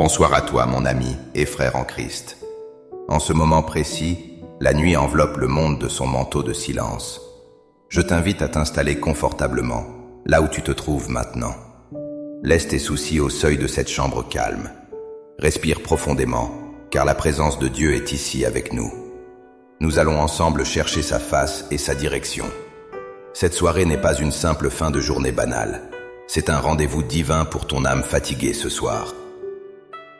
Bonsoir à toi, mon ami et frère en Christ. En ce moment précis, la nuit enveloppe le monde de son manteau de silence. Je t'invite à t'installer confortablement, là où tu te trouves maintenant. Laisse tes soucis au seuil de cette chambre calme. Respire profondément, car la présence de Dieu est ici avec nous. Nous allons ensemble chercher sa face et sa direction. Cette soirée n'est pas une simple fin de journée banale. C'est un rendez-vous divin pour ton âme fatiguée ce soir.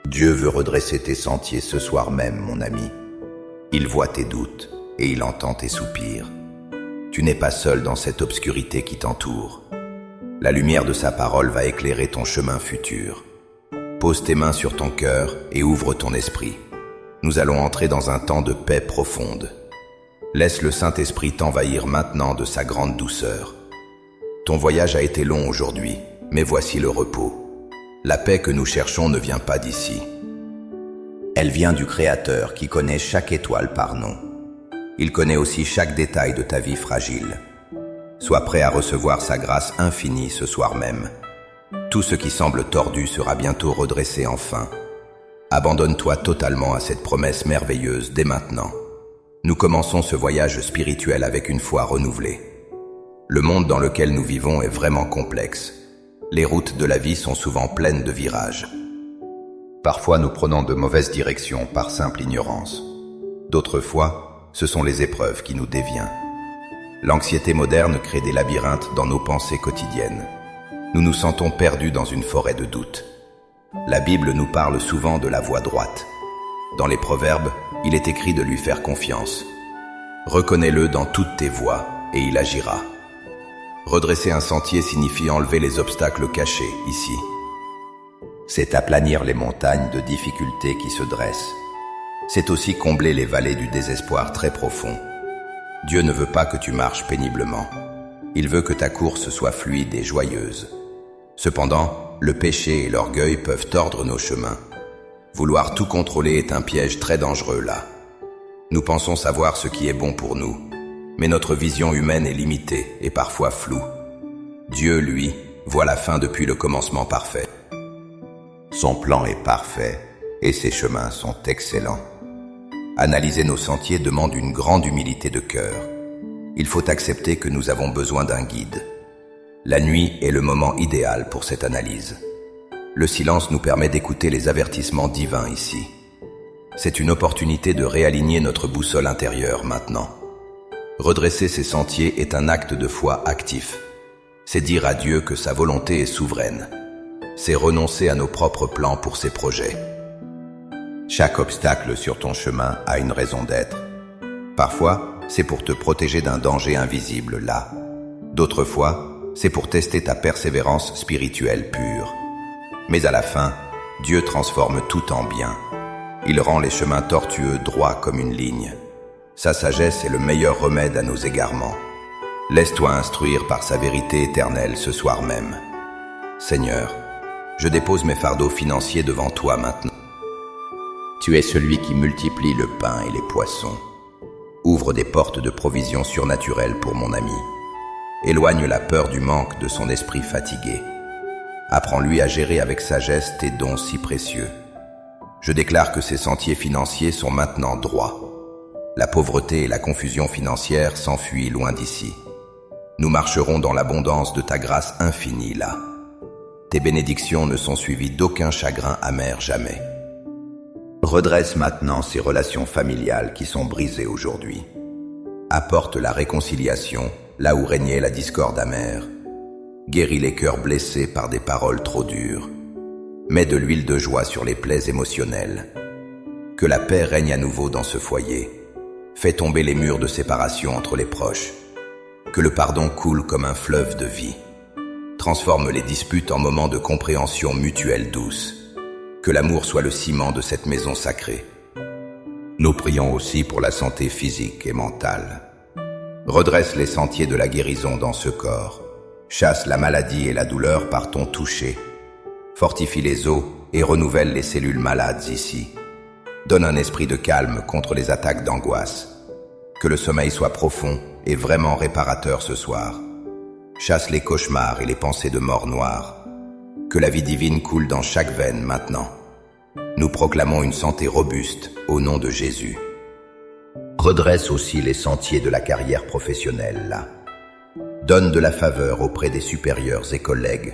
Dieu veut redresser tes sentiers ce soir même, mon ami. Il voit tes doutes et il entend tes soupirs. Tu n'es pas seul dans cette obscurité qui t'entoure. La lumière de sa parole va éclairer ton chemin futur. Pose tes mains sur ton cœur et ouvre ton esprit. Nous allons entrer dans un temps de paix profonde. Laisse le Saint-Esprit t'envahir maintenant de sa grande douceur. Ton voyage a été long aujourd'hui, mais voici le repos. La paix que nous cherchons ne vient pas d'ici. Elle vient du Créateur qui connaît chaque étoile par nom. Il connaît aussi chaque détail de ta vie fragile. Sois prêt à recevoir sa grâce infinie ce soir même. Tout ce qui semble tordu sera bientôt redressé enfin. Abandonne-toi totalement à cette promesse merveilleuse dès maintenant. Nous commençons ce voyage spirituel avec une foi renouvelée. Le monde dans lequel nous vivons est vraiment complexe. Les routes de la vie sont souvent pleines de virages. Parfois, nous prenons de mauvaises directions par simple ignorance. D'autres fois, ce sont les épreuves qui nous dévient. L'anxiété moderne crée des labyrinthes dans nos pensées quotidiennes. Nous nous sentons perdus dans une forêt de doutes. La Bible nous parle souvent de la voie droite. Dans les Proverbes, il est écrit de lui faire confiance. Reconnais-le dans toutes tes voies et il agira. Redresser un sentier signifie enlever les obstacles cachés ici. C'est aplanir les montagnes de difficultés qui se dressent. C'est aussi combler les vallées du désespoir très profond. Dieu ne veut pas que tu marches péniblement. Il veut que ta course soit fluide et joyeuse. Cependant, le péché et l'orgueil peuvent tordre nos chemins. Vouloir tout contrôler est un piège très dangereux là. Nous pensons savoir ce qui est bon pour nous, mais notre vision humaine est limitée et parfois floue. Dieu, lui, voit la fin depuis le commencement parfait. Son plan est parfait et ses chemins sont excellents. Analyser nos sentiers demande une grande humilité de cœur. Il faut accepter que nous avons besoin d'un guide. La nuit est le moment idéal pour cette analyse. Le silence nous permet d'écouter les avertissements divins ici. C'est une opportunité de réaligner notre boussole intérieure maintenant. Redresser ses sentiers est un acte de foi actif. C'est dire à Dieu que sa volonté est souveraine. C'est renoncer à nos propres plans pour ses projets. Chaque obstacle sur ton chemin a une raison d'être. Parfois, c'est pour te protéger d'un danger invisible là. D'autres fois, c'est pour tester ta persévérance spirituelle pure. Mais à la fin, Dieu transforme tout en bien. Il rend les chemins tortueux droits comme une ligne. Sa sagesse est le meilleur remède à nos égarements. Laisse-toi instruire par sa vérité éternelle ce soir même. Seigneur, je dépose mes fardeaux financiers devant toi maintenant. Tu es celui qui multiplie le pain et les poissons. Ouvre des portes de provisions surnaturelles pour mon ami. Éloigne la peur du manque de son esprit fatigué. Apprends-lui à gérer avec sagesse tes dons si précieux. Je déclare que ses sentiers financiers sont maintenant droits. La pauvreté et la confusion financière s'enfuient loin d'ici. Nous marcherons dans l'abondance de ta grâce infinie là. Tes bénédictions ne sont suivies d'aucun chagrin amer jamais. Redresse maintenant ces relations familiales qui sont brisées aujourd'hui. Apporte la réconciliation là où régnait la discorde amère. Guéris les cœurs blessés par des paroles trop dures. Mets de l'huile de joie sur les plaies émotionnelles. Que la paix règne à nouveau dans ce foyer. Fais tomber les murs de séparation entre les proches. Que le pardon coule comme un fleuve de vie. Transforme les disputes en moments de compréhension mutuelle douce. Que l'amour soit le ciment de cette maison sacrée. Nous prions aussi pour la santé physique et mentale. Redresse les sentiers de la guérison dans ce corps. Chasse la maladie et la douleur par ton toucher. Fortifie les os et renouvelle les cellules malades ici. Donne un esprit de calme contre les attaques d'angoisse. Que le sommeil soit profond et vraiment réparateur ce soir. Chasse les cauchemars et les pensées de mort noire. Que la vie divine coule dans chaque veine maintenant. Nous proclamons une santé robuste au nom de Jésus. Redresse aussi les sentiers de la carrière professionnelle, là. Donne de la faveur auprès des supérieurs et collègues.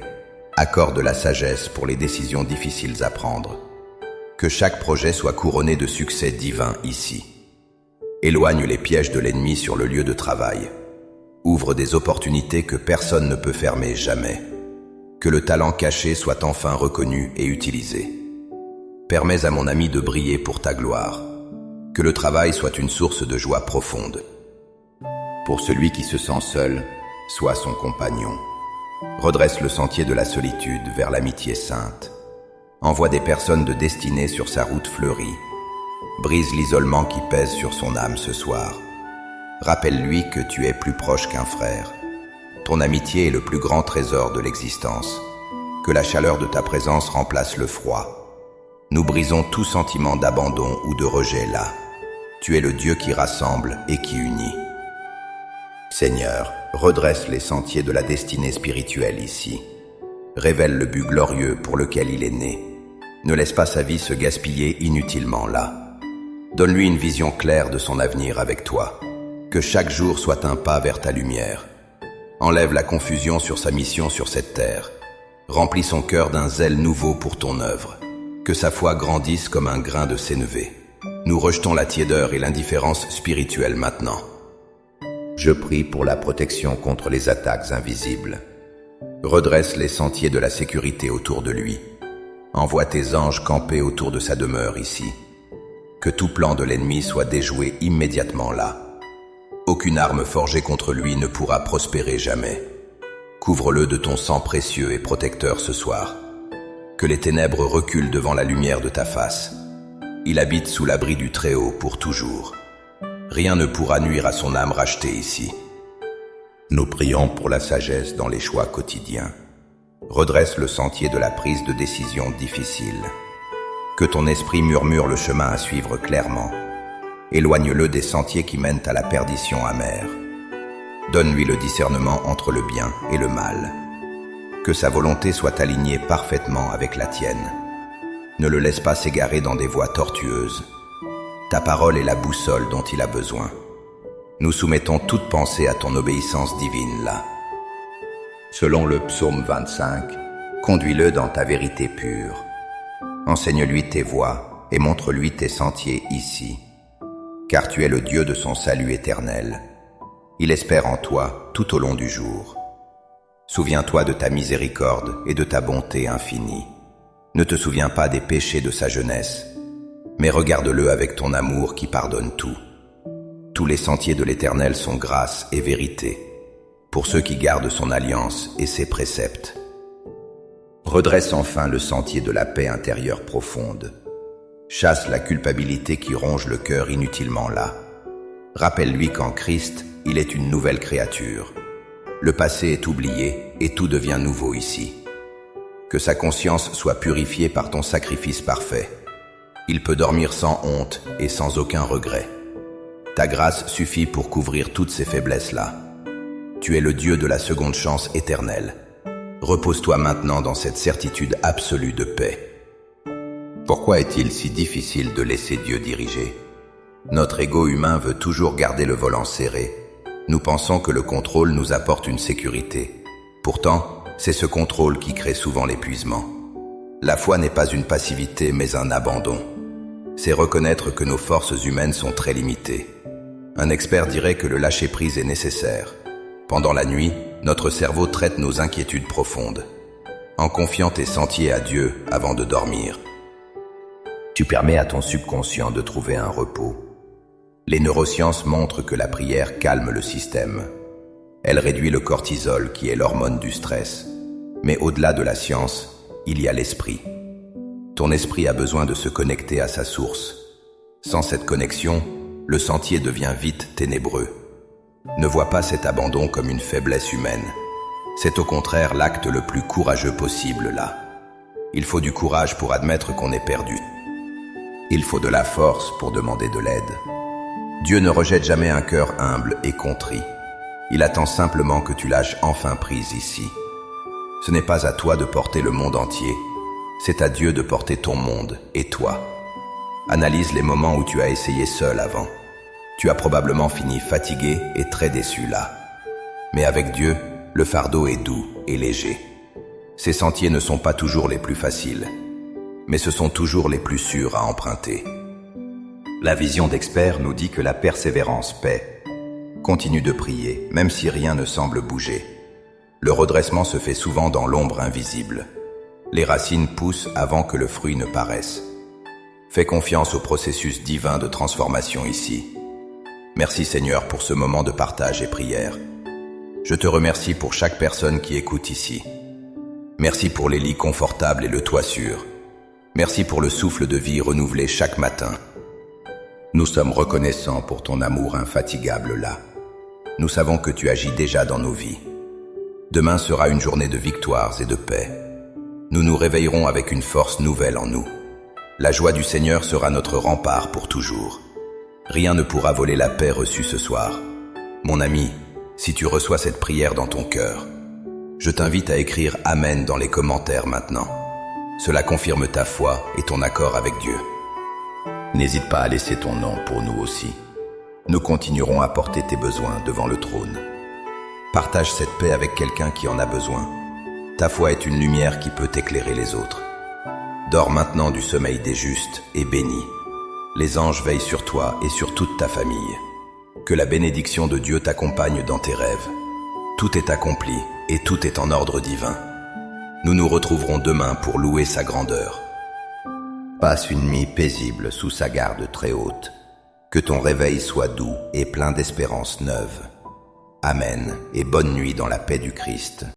Accorde la sagesse pour les décisions difficiles à prendre. Que chaque projet soit couronné de succès divin ici. Éloigne les pièges de l'ennemi sur le lieu de travail. Ouvre des opportunités que personne ne peut fermer jamais. Que le talent caché soit enfin reconnu et utilisé. Permets à mon ami de briller pour ta gloire. Que le travail soit une source de joie profonde. Pour celui qui se sent seul, sois son compagnon. Redresse le sentier de la solitude vers l'amitié sainte. Envoie des personnes de destinée sur sa route fleurie. Brise l'isolement qui pèse sur son âme ce soir. Rappelle-lui que tu es plus proche qu'un frère. Ton amitié est le plus grand trésor de l'existence. Que la chaleur de ta présence remplace le froid. Nous brisons tout sentiment d'abandon ou de rejet là. Tu es le Dieu qui rassemble et qui unit. Seigneur, redresse les sentiers de la destinée spirituelle ici. Révèle le but glorieux pour lequel il est né. Ne laisse pas sa vie se gaspiller inutilement là. Donne-lui une vision claire de son avenir avec toi. Que chaque jour soit un pas vers ta lumière. Enlève la confusion sur sa mission sur cette terre. Remplis son cœur d'un zèle nouveau pour ton œuvre. Que sa foi grandisse comme un grain de sénévé. Nous rejetons la tiédeur et l'indifférence spirituelle maintenant. Je prie pour la protection contre les attaques invisibles. Redresse les sentiers de la sécurité autour de lui. Envoie tes anges camper autour de sa demeure ici. Que tout plan de l'ennemi soit déjoué immédiatement là. Aucune arme forgée contre lui ne pourra prospérer jamais. Couvre-le de ton sang précieux et protecteur ce soir. Que les ténèbres reculent devant la lumière de ta face. Il habite sous l'abri du Très-Haut pour toujours. Rien ne pourra nuire à son âme rachetée ici. Nous prions pour la sagesse dans les choix quotidiens. Redresse le sentier de la prise de décision difficile. Que ton esprit murmure le chemin à suivre clairement. Éloigne-le des sentiers qui mènent à la perdition amère. Donne-lui le discernement entre le bien et le mal. Que sa volonté soit alignée parfaitement avec la tienne. Ne le laisse pas s'égarer dans des voies tortueuses. Ta parole est la boussole dont il a besoin. Nous soumettons toute pensée à ton obéissance divine là. Selon le psaume 25, conduis-le dans ta vérité pure. Enseigne-lui tes voies et montre-lui tes sentiers ici. Car tu es le Dieu de son salut éternel. Il espère en toi tout au long du jour. Souviens-toi de ta miséricorde et de ta bonté infinie. Ne te souviens pas des péchés de sa jeunesse, mais regarde-le avec ton amour qui pardonne tout. Tous les sentiers de l'Éternel sont grâce et vérité, pour ceux qui gardent son alliance et ses préceptes. Redresse enfin le sentier de la paix intérieure profonde. Chasse la culpabilité qui ronge le cœur inutilement là. Rappelle-lui qu'en Christ, il est une nouvelle créature. Le passé est oublié et tout devient nouveau ici. Que sa conscience soit purifiée par ton sacrifice parfait. Il peut dormir sans honte et sans aucun regret. Ta grâce suffit pour couvrir toutes ces faiblesses-là. Tu es le Dieu de la seconde chance éternelle. Repose-toi maintenant dans cette certitude absolue de paix. Pourquoi est-il si difficile de laisser Dieu diriger? Notre ego humain veut toujours garder le volant serré. Nous pensons que le contrôle nous apporte une sécurité. Pourtant, c'est ce contrôle qui crée souvent l'épuisement. La foi n'est pas une passivité, mais un abandon. C'est reconnaître que nos forces humaines sont très limitées. Un expert dirait que le lâcher-prise est nécessaire. Pendant la nuit, notre cerveau traite nos inquiétudes profondes. En confiant tes sentiers à Dieu avant de dormir, tu permets à ton subconscient de trouver un repos. Les neurosciences montrent que la prière calme le système. Elle réduit le cortisol qui est l'hormone du stress. Mais au-delà de la science, il y a l'esprit. Ton esprit a besoin de se connecter à sa source. Sans cette connexion, le sentier devient vite ténébreux. Ne vois pas cet abandon comme une faiblesse humaine. C'est au contraire l'acte le plus courageux possible là. Il faut du courage pour admettre qu'on est perdu. Il faut de la force pour demander de l'aide. Dieu ne rejette jamais un cœur humble et contrit. Il attend simplement que tu lâches enfin prise ici. Ce n'est pas à toi de porter le monde entier, C'est à Dieu de porter ton monde et toi. Analyse les moments où tu as essayé seul avant. Tu as probablement fini fatigué et très déçu là. Mais avec Dieu, le fardeau est doux et léger. Ces sentiers ne sont pas toujours les plus faciles, mais ce sont toujours les plus sûrs à emprunter. La vision d'expert nous dit que la persévérance paie. Continue de prier, même si rien ne semble bouger. Le redressement se fait souvent dans l'ombre invisible. Les racines poussent avant que le fruit ne paraisse. Fais confiance au processus divin de transformation ici. Merci Seigneur pour ce moment de partage et prière. Je te remercie pour chaque personne qui écoute ici. Merci pour les lits confortables et le toit sûr. Merci pour le souffle de vie renouvelé chaque matin. Nous sommes reconnaissants pour ton amour infatigable là. Nous savons que tu agis déjà dans nos vies. Demain sera une journée de victoires et de paix. Nous nous réveillerons avec une force nouvelle en nous. La joie du Seigneur sera notre rempart pour toujours. Rien ne pourra voler la paix reçue ce soir. Mon ami, si tu reçois cette prière dans ton cœur, je t'invite à écrire Amen dans les commentaires maintenant. Cela confirme ta foi et ton accord avec Dieu. N'hésite pas à laisser ton nom pour nous aussi. Nous continuerons à porter tes besoins devant le trône. Partage cette paix avec quelqu'un qui en a besoin. Ta foi est une lumière qui peut éclairer les autres. Dors maintenant du sommeil des justes et bénis. Les anges veillent sur toi et sur toute ta famille. Que la bénédiction de Dieu t'accompagne dans tes rêves. Tout est accompli et tout est en ordre divin. Nous nous retrouverons demain pour louer sa grandeur. Passe une nuit paisible sous sa garde très haute. Que ton réveil soit doux et plein d'espérances neuves. Amen et bonne nuit dans la paix du Christ.